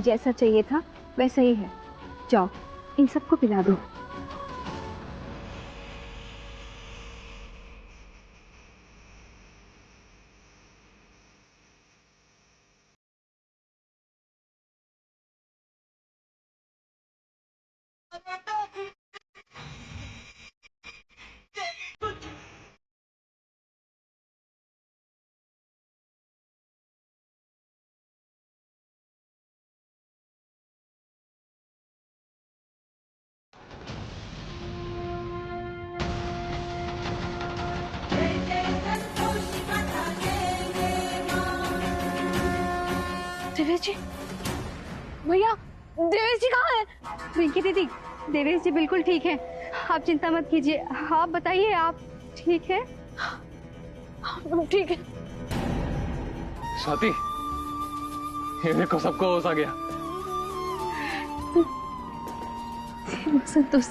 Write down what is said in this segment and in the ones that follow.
जैसा चाहिए था वैसा ही है। जाओ इन सबको पिला दो। देवेश जी, भैया देवेश जी कहाँ है? रिंकी दीदी, देवेश जी बिल्कुल ठीक है, आप चिंता मत कीजिए। आप बताइए, आप ठीक है? ठीक है। स्वाति, ये देखो सबको होश आ गया। संतोष,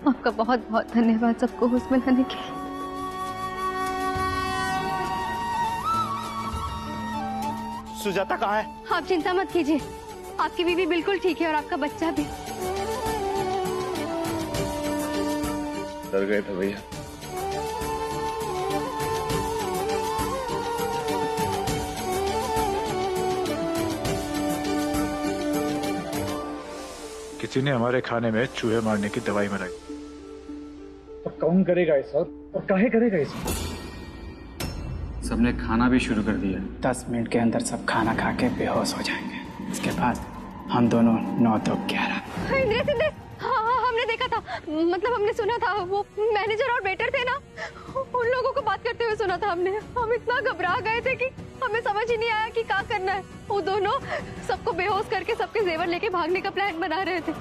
आपका बहुत बहुत धन्यवाद सबको होश में लाने के लिए। सुजाता कहाँ है? आप चिंता मत कीजिए, आपकी बीवी बिल्कुल ठीक है और आपका बच्चा भी। डर गए थे भैया। किसी ने हमारे खाने में चूहे मारने की दवाई मिलाई। तो कौन करेगा ये सब और काहे करेगा ये सब? सबने खाना भी शुरू कर दिया। 10 मिनट के अंदर सब खाना खा के बेहोश हो जाएंगे। इसके बाद हम दोनों 9 तो 11। इंद्रेश, इंद्रेश, हाँ हाँ हमने देखा था, मतलब हमने सुना था, वो मैनेजर और वेटर थे ना, उन लोगों को बात करते हुए सुना था हमने। हम इतना घबरा गए थे कि हमें समझ ही नहीं आया कि क्या करना है। वो दोनों सबको बेहोश करके सबके जेवर लेके भागने का प्लान बना रहे थे।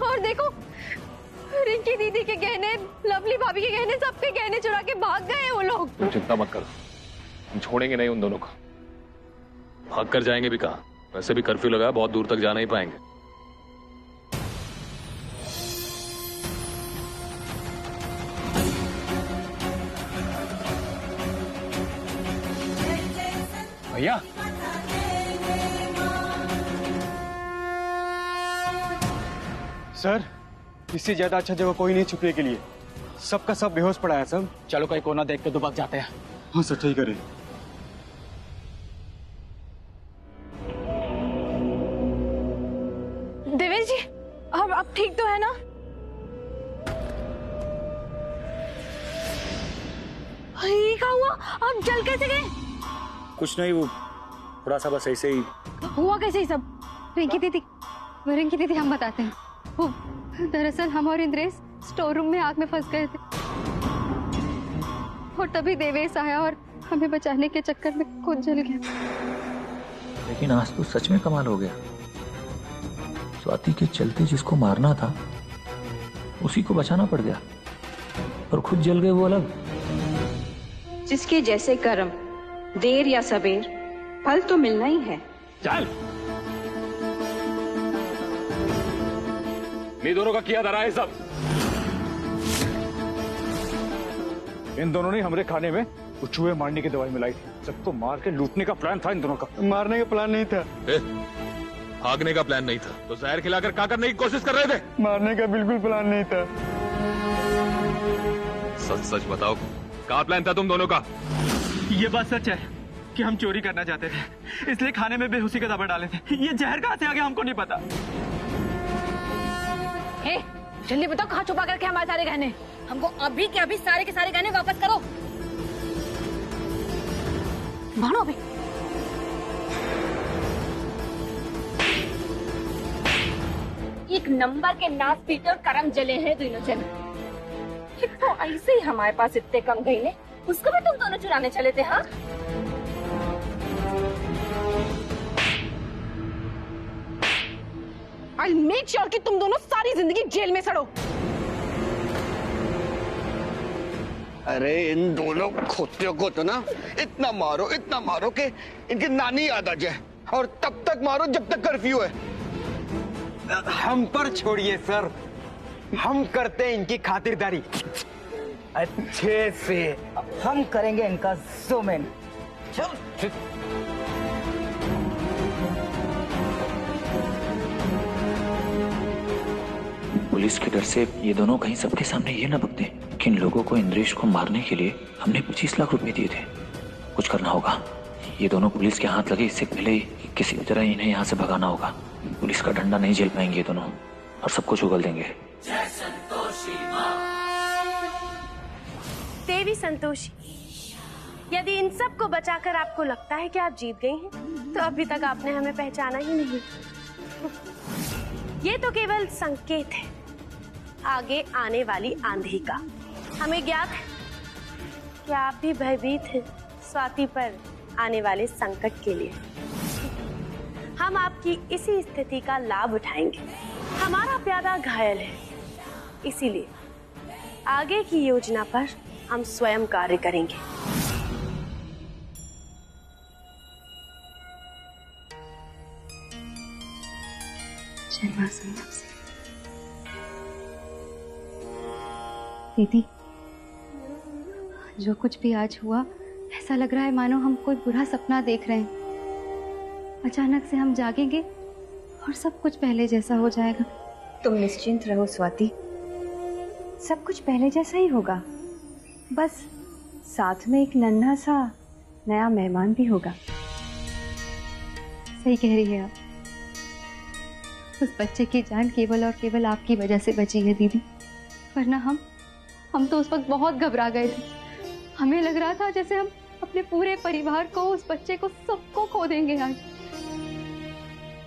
और देखो, रिंकी दीदी के गहने, लवली भाभी के गहने, सबके गहने चुरा के भाग गए वो लोग। तुम चिंता मत करो, हम छोड़ेंगे नहीं उन दोनों को। भाग कर जाएंगे भी कहाँ? वैसे भी कर्फ्यू लगा, बहुत दूर तक जा नहीं पाएंगे। भैया, सर, इससे ज्यादा अच्छा जगह कोई नहीं छुपने के लिए। सबका सब बेहोश पड़ा है सब। चलो कहीं कोना देख के तो भाग जाते हैं। हाँ सर, ठीक है। देवेश जी, अब ठीक तो है ना? ये क्या हुआ? आप जल कैसे गए? कुछ नहीं, वो थोड़ा सा बस ऐसे ही। हुआ कैसे ही सब? रिंकी दीदी हम बताते हैं। वो दरअसल हम और इंद्रेश स्टोर रूम में आग में फंस गए थे और तभी देवेश आया और हमें बचाने के चक्कर में खुद जल गया। लेकिन आज तो सच में कमाल हो गया। स्वाति के चलते जिसको मारना था उसी को बचाना पड़ गया और खुद जल गए वो अलग। जिसके जैसे कर्म देर या सबेर फल तो मिलना ही है। चल, इन दोनों का किया धरा है सब। इन दोनों ने हमारे खाने में वो चूहे मारने की दवाई मिलाई थी। सबको मार के लूटने का प्लान था इन दोनों का। मारने का प्लान नहीं था। भागने का प्लान नहीं था तो जहर खिलाकर क्या करने की कोशिश कर रहे थे? मारने का बिल्कुल प्लान नहीं था। सच सच बताओ, क्या प्लान था तुम दोनों का? ये बात सच है कि हम चोरी करना चाहते थे, इसलिए खाने में बेहोशी का दवा डाले थे। ये जहर कहाँ से आ गया हमको नहीं पता। जल्दी बताओ, कहाँ छुपा करके हमारे सारे गहने? हमको अभी के अभी सारे के सारे गहने वापस करो। मानो अभी। एक नंबर के नाच पीटे और करम जले हैं दोनों जने। तो ऐसे ही हमारे पास इतने कम गहने, उसको भी तुम दोनों चुराने चले थे? हाँ, I'll make sure कि तुम दोनों सारी जिंदगी जेल में सड़ो। अरे इन दोनों खोतियों को तो ना इतना मारो कि इनकी नानी याद आ जाए, और तब तक मारो जब तक कर्फ्यू है। हम पर छोड़िए सर, हम करते हैं इनकी खातिरदारी अच्छे से। हम करेंगे इनका जोमेन। पुलिस के डर से ये दोनों कहीं सबके सामने ये ना बकते कि इन लोगों को इंद्रेश को मारने के लिए हमने 25 लाख रुपए दिए थे। कुछ करना होगा। ये दोनों पुलिस के हाथ लगे इससे पहले ही किसी भी तरह इन्हें यहाँ से भगाना होगा। पुलिस का डंडा नहीं झेल पाएंगे ये दोनों और सब कुछ उगल देंगे। देवी संतोषी, यदि इन सब को बचाकर आपको लगता है कि आप जीत गई हैं, तो अभी तक आपने हमें पहचाना ही नहीं। ये तो केवल संकेत है आगे आने वाली आंधी का। हमें ज्ञात है कि आप भी भयभीत हैं स्वाति पर आने वाले संकट के लिए। हम आपकी इसी स्थिति का लाभ उठाएंगे। हमारा प्यादा घायल है, इसीलिए आगे की योजना पर हम स्वयं कार्य करेंगे। जय मां संतोषी। दीदी, जो कुछ भी आज हुआ, ऐसा लग रहा है मानो हम कोई बुरा सपना देख रहे हैं। अचानक से हम जागेंगे और सब कुछ पहले जैसा हो जाएगा। तुम निश्चिंत रहो स्वाति, सब कुछ पहले जैसा ही होगा। बस साथ में एक नन्हा सा नया मेहमान भी होगा। सही कह रही है आप। उस बच्चे की जान केवल और केवल आपकी वजह से बची है दीदी, वरना हम तो उस वक्त बहुत घबरा गए थे। हमें लग रहा था जैसे हम अपने पूरे परिवार को, उस बच्चे को, सबको खो देंगे आज।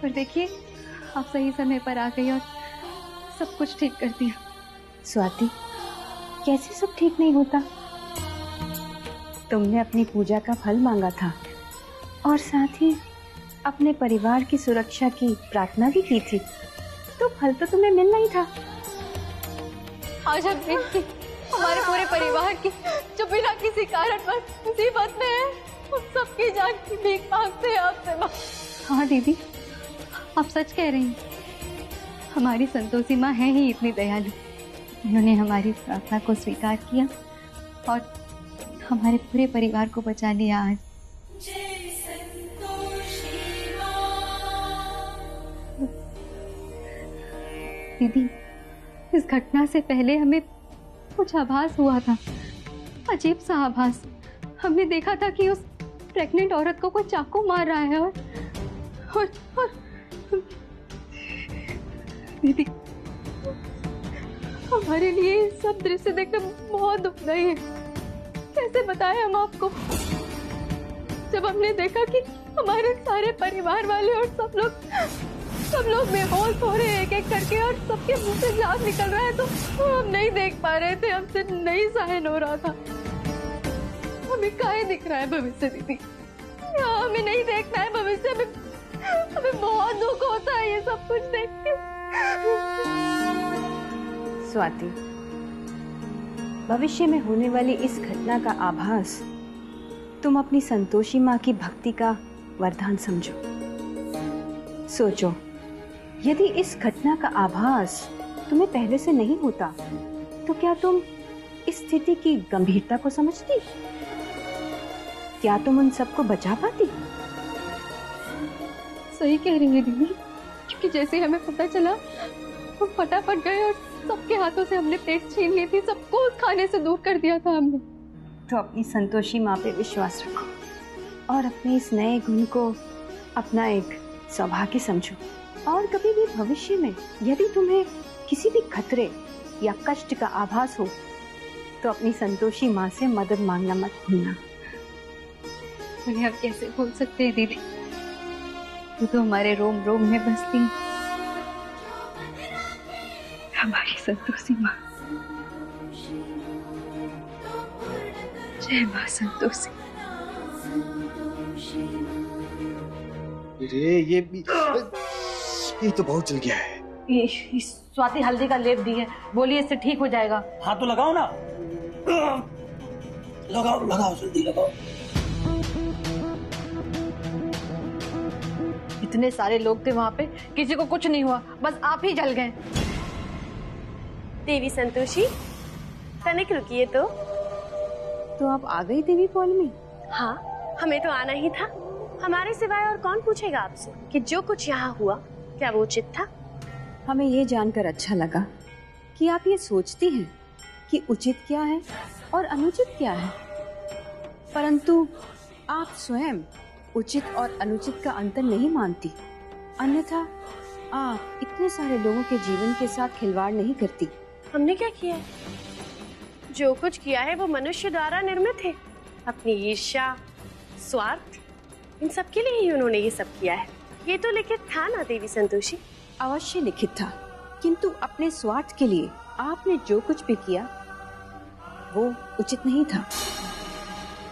पर देखिए, आप सही समय पर आ गई और सब कुछ ठीक कर दिया। स्वाति, कैसे सब ठीक नहीं होता? तुमने अपनी पूजा का फल मांगा था और साथ ही अपने परिवार की सुरक्षा की प्रार्थना भी की थी, तो फल तो तुम्हें मिलना ही था। आज हम देखिए हमारे पूरे परिवार की, जो बिना किसी कारण पर मुसीबत में है, उन सबकी जान की भीख मांगते हैं आपसे मां। हाँ दीदी, आप सच कह रही हैं। हमारी संतोषी माँ है ही इतनी दयालु। उन्होंने हमारी प्रार्थना को स्वीकार किया और हमारे पूरे परिवार को बचा लिया आज। दीदी, इस घटना से पहले हमें कुछ आभास हुआ था, अजीब सा आभास। हमने देखा था कि उस प्रेग्नेंट औरत को कोई चाकू मार रहा है और दीदी, हमारे लिए सब दृश्य देखकर बहुत दुखदाई है। कैसे बताएं हम आपको? जब हमने देखा कि हमारे सारे परिवार वाले और सब लोग बेहोश हो रहे हैं एक एक करके और सबके मुंह से जान निकल रहा है, तो हम नहीं देख पा रहे थे, हमसे नहीं सहन हो रहा था। हमें काहे दिख रहा है भविष्य दीदी? हमें नहीं देखना है भविष्य में। हमें बहुत दुख होता है ये सब कुछ देख के। स्वाति, भविष्य में होने वाली इस घटना का आभास तुम अपनी संतोषी माँ की भक्ति का वरदान समझो। सोचो, यदि इस घटना का आभास तुम्हें पहले से नहीं होता, तो क्या तुम इस स्थिति की गंभीरता को समझती? क्या तुम उन सबको बचा पाती? सही कह रही है दीदी, क्योंकि जैसे हमें पता चला हम फटाफट गए और सबके हाथों से हमने प्लेट छीन ली थी, सबको उस खाने से दूर कर दिया था हमने। तो अपनी संतोषी माँ पे विश्वास रखो और अपने इस नए गुण को अपना एक सौभाग्य समझो। और कभी भी भविष्य में यदि तुम्हें किसी भी खतरे या कष्ट का आभास हो, तो अपनी संतोषी माँ से मदद मांगना मत भूलना। उन्हें हम कैसे भूल सकते हैं दीदी? वो तो हमारे रोम रोम में बसती है, हमारी संतोषी माँ। जय मां संतोषी। ये तो बहुत जल गया है। स्वाति हल्दी का लेप दी है, बोलिए इससे ठीक हो जाएगा। हाँ तो लगाओ ना, लगाओ जल्दी लगाओ। इतने सारे लोग थे वहाँ पे, किसी को कुछ नहीं हुआ, बस आप ही जल गए। देवी संतोषी, तनिक रुकिए तो आप आ गई देवी पौलमी? हाँ, हमें तो आना ही था। हमारे सिवाय और कौन पूछेगा आपसे कि जो कुछ यहाँ हुआ क्या वो उचित था? हमें ये जानकर अच्छा लगा कि आप ये सोचती हैं कि उचित क्या है और अनुचित क्या है, परंतु आप स्वयं उचित और अनुचित का अंतर नहीं मानती। अन्यथा आप इतने सारे लोगों के जीवन के साथ खिलवाड़ नहीं करती। हमने क्या किया है? जो कुछ किया है वो मनुष्य द्वारा निर्मित है। अपनी ईर्ष्या, स्वार्थ, इन सब के लिए ही उन्होंने ये सब किया है। ये तो लिखित था ना देवी संतोषी? अवश्य लिखित था, किंतु अपने स्वार्थ के लिए आपने जो कुछ भी किया वो उचित नहीं था।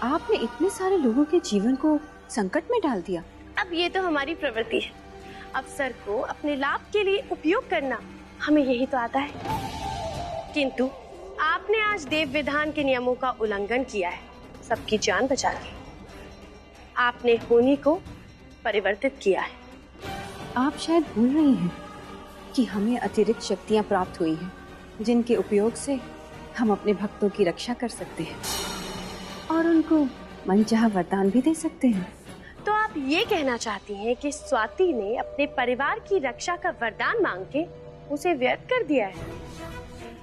आपने इतने सारे लोगों के जीवन को संकट में डाल दिया। अब ये तो हमारी प्रवृत्ति है, अवसर को अपने लाभ के लिए उपयोग करना हमें यही तो आता है। किंतु आपने आज देव विधान के नियमों का उल्लंघन किया है, सबकी जान बचा के। आपने होनी को परिवर्तित किया है। आप शायद भूल रही हैं कि हमें अतिरिक्त शक्तियां प्राप्त हुई हैं, जिनके उपयोग से हम अपने भक्तों की रक्षा कर सकते हैं और उनको मनचाहा वरदान भी दे सकते हैं। तो आप ये कहना चाहती हैं कि स्वाति ने अपने परिवार की रक्षा का वरदान मांग के उसे व्यर्थ कर दिया है,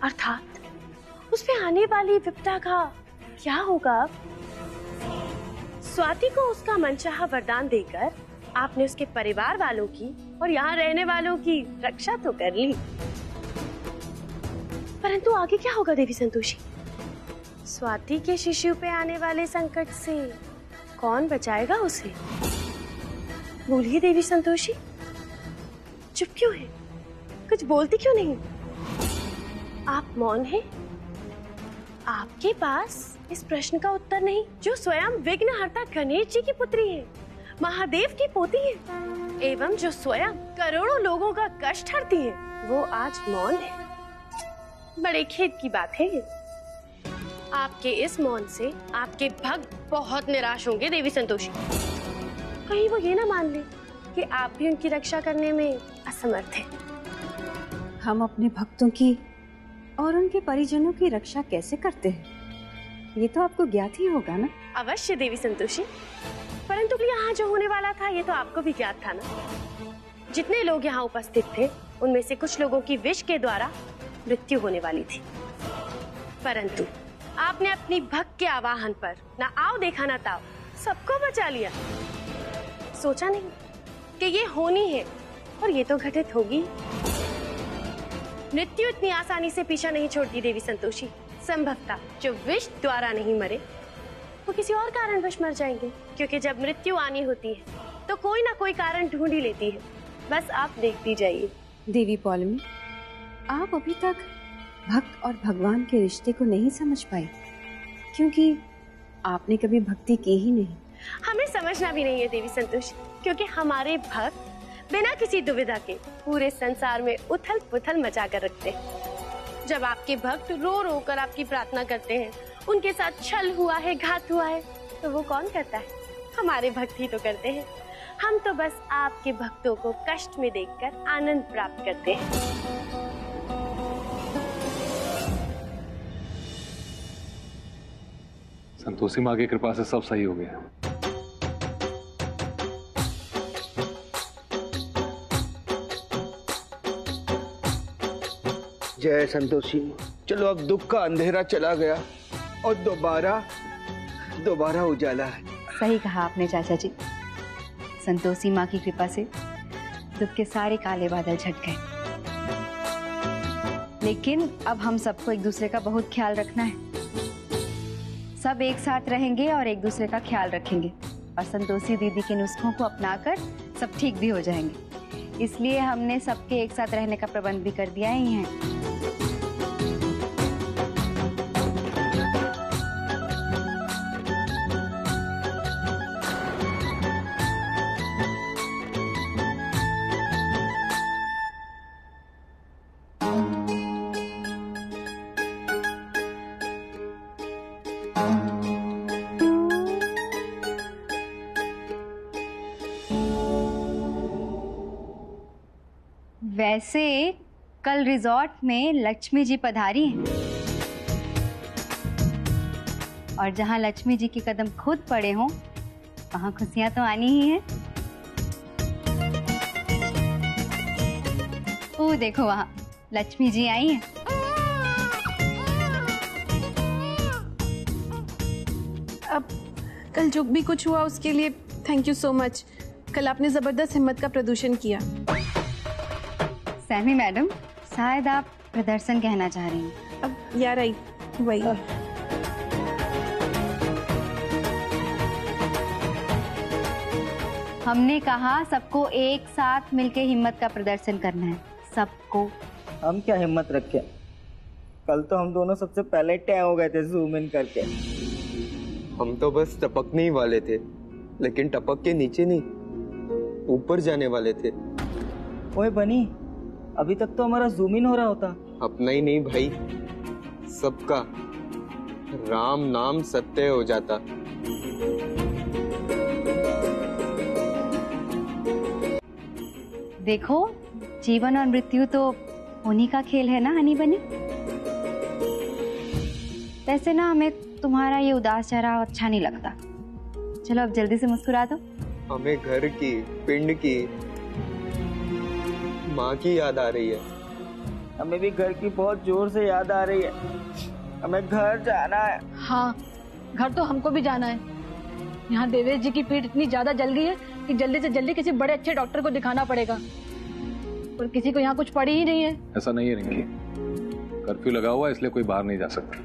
अर्थात उस पे आने वाली विपदा का क्या होगा? स्वाति को उसका मनचाहा वरदान देकर आपने उसके परिवार वालों की और यहाँ रहने वालों की रक्षा तो कर ली, परंतु आगे क्या होगा देवी संतोषी? स्वाति के शिशु पे आने वाले संकट से कौन बचाएगा उसे? बोलिए देवी संतोषी, चुप क्यों है? कुछ बोलती क्यों नहीं? आप मौन हैं? आपके पास इस प्रश्न का उत्तर नहीं, जो स्वयं विघ्नहर्ता गणेश जी की पुत्री है, महादेव की पोती है, एवं जो स्वयं करोड़ों लोगों का कष्ट हरती है, वो आज मौन है। बड़े खेद की बात है ये। आपके इस मौन से आपके भक्त बहुत निराश होंगे देवी संतोषी। कहीं वो ये ना मान ले कि आप भी उनकी रक्षा करने में असमर्थ हैं। हम अपने भक्तों की और उनके परिजनों की रक्षा कैसे करते हैं, ये तो आपको ज्ञात ही होगा ना? अवश्य देवी संतोषी, परंतु यहाँ जो होने वाला था ये तो आपको भी ज्ञात था ना। जितने लोग यहाँ उपस्थित थे उनमें से कुछ लोगों की विष के द्वारा मृत्यु होने वाली थी, परंतु आपने अपनी भक्त के आवाहन पर ना आओ देखा ना ताओ सबको बचा लिया। सोचा नहीं कि ये होनी है और ये तो घटित होगी। मृत्यु इतनी आसानी से पीछा नहीं छोड़ती देवी संतोषी। संभवतः जो विष द्वारा नहीं मरे वो किसी और कारणवश मर जाएंगे, क्योंकि जब मृत्यु आनी होती है तो कोई ना कोई कारण ढूंढ ही लेती है। बस आप देखती जाइए। देवी पौलमी, आप अभी तक भक्त और भगवान के रिश्ते को नहीं समझ पाए, क्योंकि आपने कभी भक्ति की ही नहीं। हमें समझना भी नहीं है देवी संतोषी, क्योंकि हमारे भक्त बिना किसी दुविधा के पूरे संसार में उथल पुथल मचा कर रखते हैं। जब आपके भक्त रो रो कर आपकी प्रार्थना करते हैं, उनके साथ छल हुआ है, घात हुआ है, तो वो कौन करता है? हमारे भक्त ही तो करते हैं। हम तो बस आपके भक्तों को कष्ट में देखकर आनंद प्राप्त करते हैं। संतोषी माँ की कृपा से सब सही हो गया। जय संतोषी। चलो अब दुख का अंधेरा चला गया और दोबारा उजाला है। सही कहा आपने चाचा जी। संतोषी माँ की कृपा से दुख के सारे काले बादल छट गए। लेकिन अब हम सबको एक दूसरे का बहुत ख्याल रखना है। सब एक साथ रहेंगे और एक दूसरे का ख्याल रखेंगे, और संतोषी दीदी के नुस्खों को अपनाकर सब ठीक भी हो जाएंगे। इसलिए हमने सबके एक साथ रहने का प्रबंध भी कर दिया ही है। वैसे कल रिजॉर्ट में लक्ष्मी जी पधारी हैं, और जहां लक्ष्मी जी के कदम खुद पड़े हों वहां खुशियां तो आनी ही है। ओ देखो वहां लक्ष्मी जी आई हैं। अब कल जो भी कुछ हुआ उसके लिए थैंक यू सो मच। कल आपने जबरदस्त हिम्मत का प्रदर्शन किया। सैमी मैडम, शायद आप प्रदर्शन कहना चाह रही हैं। अब यार आई वही। हमने कहा सबको एक साथ मिलके हिम्मत का प्रदर्शन करना है, सबको। हम क्या हिम्मत रखे, कल तो हम दोनों सबसे पहले टै हो गए थे जूम इन करके। हम तो बस टपकने ही वाले थे, लेकिन टपक के नीचे नहीं, ऊपर जाने वाले थे। ओए बनी, अभी तक तो हमारा जूम इन हो रहा होता। अपना ही नहीं भाई, सबका। राम नाम सत्य हो जाता। देखो, जीवन और मृत्यु तो उन्हीं का खेल है ना हनी बनी। वैसे ना हमें तुम्हारा ये उदास चेहरा अच्छा नहीं लगता। चलो अब जल्दी से मुस्कुरा दो। हमें घर की, पिंड की, माँ की याद आ रही है। हमें भी घर की बहुत जोर से याद आ रही है। हमें घर जाना है। हाँ, घर तो हमको भी जाना है। यहाँ देवेश जी की पीठ इतनी ज्यादा जल गई है कि जल्दी से जल्दी किसी बड़े अच्छे डॉक्टर को दिखाना पड़ेगा, और किसी को यहाँ कुछ पड़ी ही नहीं है। ऐसा नहीं है रिंकी, कर्फ्यू लगा हुआ है इसलिए कोई बाहर नहीं जा सकता,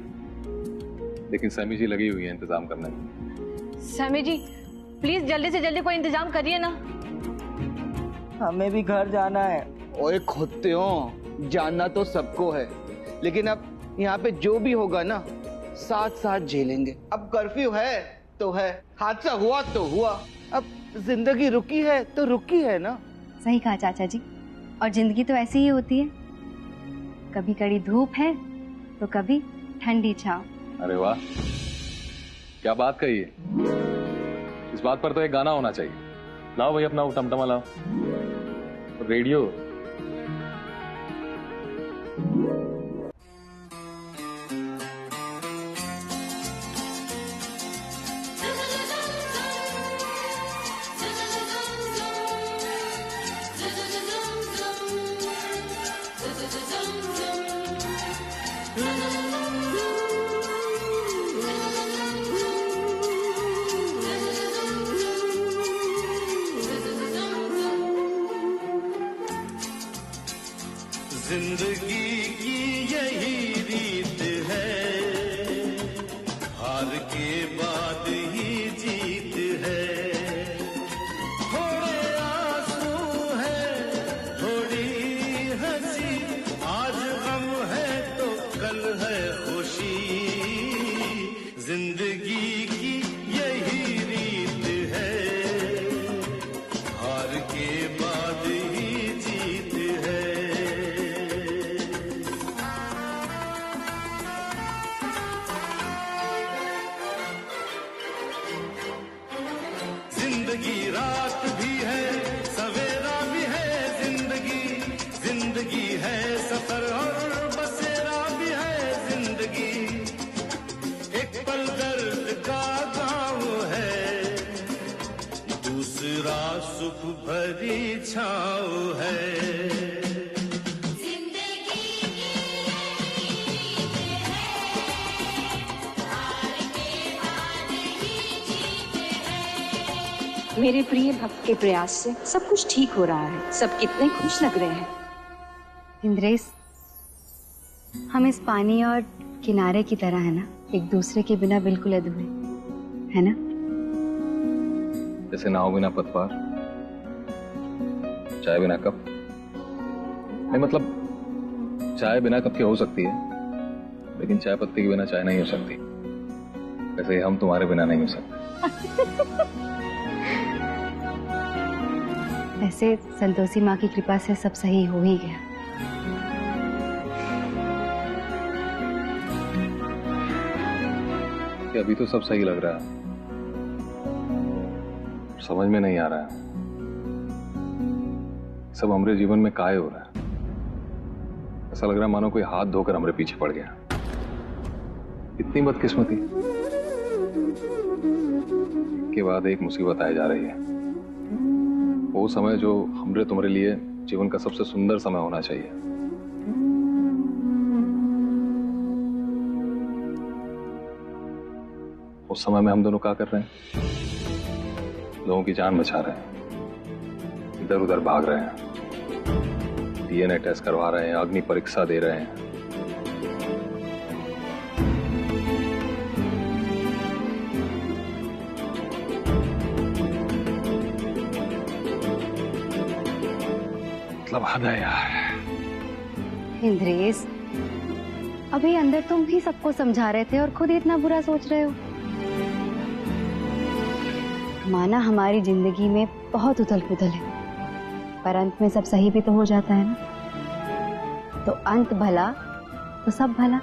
लेकिन सैमी जी लगी हुई है इंतजाम करने में। सैमी जी प्लीज जल्दी से जल्दी कोई इंतजाम करिए ना। हमें भी घर जाना है। ओए खुत्तियों, जानना तो सबको है, लेकिन अब यहाँ पे जो भी होगा ना साथ साथ झेलेंगे। अब कर्फ्यू है तो है, हादसा हुआ तो हुआ, अब जिंदगी रुकी है तो रुकी है ना। सही कहा चाचा जी, और जिंदगी तो ऐसी ही होती है, कभी कड़ी धूप है तो कभी ठंडी छांव। अरे वाह, क्या बात कही है। इस बात पर तो एक गाना होना चाहिए। लाओ भाई अपना टमटमा लाओ, रेडियो। जिंदगी की यही रीत है, हार के बाद ही जीत है। थोड़े आंसू है, थोड़ी हंसी, आज गम है तो कल है खुशी। जिंदगी की यही रीत है, हार के बाद ही जीत है। जिंदगी रात भी है, सवेरा भी है। जिंदगी है सफर और बसेरा भी है। जिंदगी एक पल दर्द का गाँव है, दूसरा सुख भरी छाँव है। मेरे प्रिय भक्त के प्रयास से सब कुछ ठीक हो रहा है। सब कितने खुश लग रहे हैं। इंद्रेश, हम इस पानी और किनारे की तरह है ना, एक दूसरे के बिना बिल्कुल अधूरे, है ना? जैसे नाव बिना पतवार, चाय बिना कप। नहीं मतलब चाय बिना कप की हो सकती है, लेकिन चाय पत्ती के बिना चाय नहीं हो सकती। वैसे ही हम तुम्हारे बिना नहीं हो सकते। वैसे संतोषी माँ की कृपा से सब सही हो ही गया। कि अभी तो सब सही लग रहा है, समझ में नहीं आ रहा है सब हमारे जीवन में काहे हो रहा है। ऐसा लग रहा है मानो कोई हाथ धोकर हमारे पीछे पड़ गया। इतनी बदकिस्मती के बाद एक मुसीबत आए जा रही है। वो समय जो हमरे तुम्हारे लिए जीवन का सबसे सुंदर समय होना चाहिए, उस समय में हम दोनों क्या कर रहे हैं? लोगों की जान बचा रहे हैं, इधर उधर भाग रहे हैं, डीएनए टेस्ट करवा रहे हैं, अग्नि परीक्षा दे रहे हैं। मतलब हद है यार। इंद्रेश, अभी अंदर तुम भी सबको समझा रहे थे और खुद इतना बुरा सोच रहे हो। माना हमारी जिंदगी में बहुत उथल पुथल है, पर अंत में सब सही भी तो हो जाता है ना। तो अंत भला तो सब भला।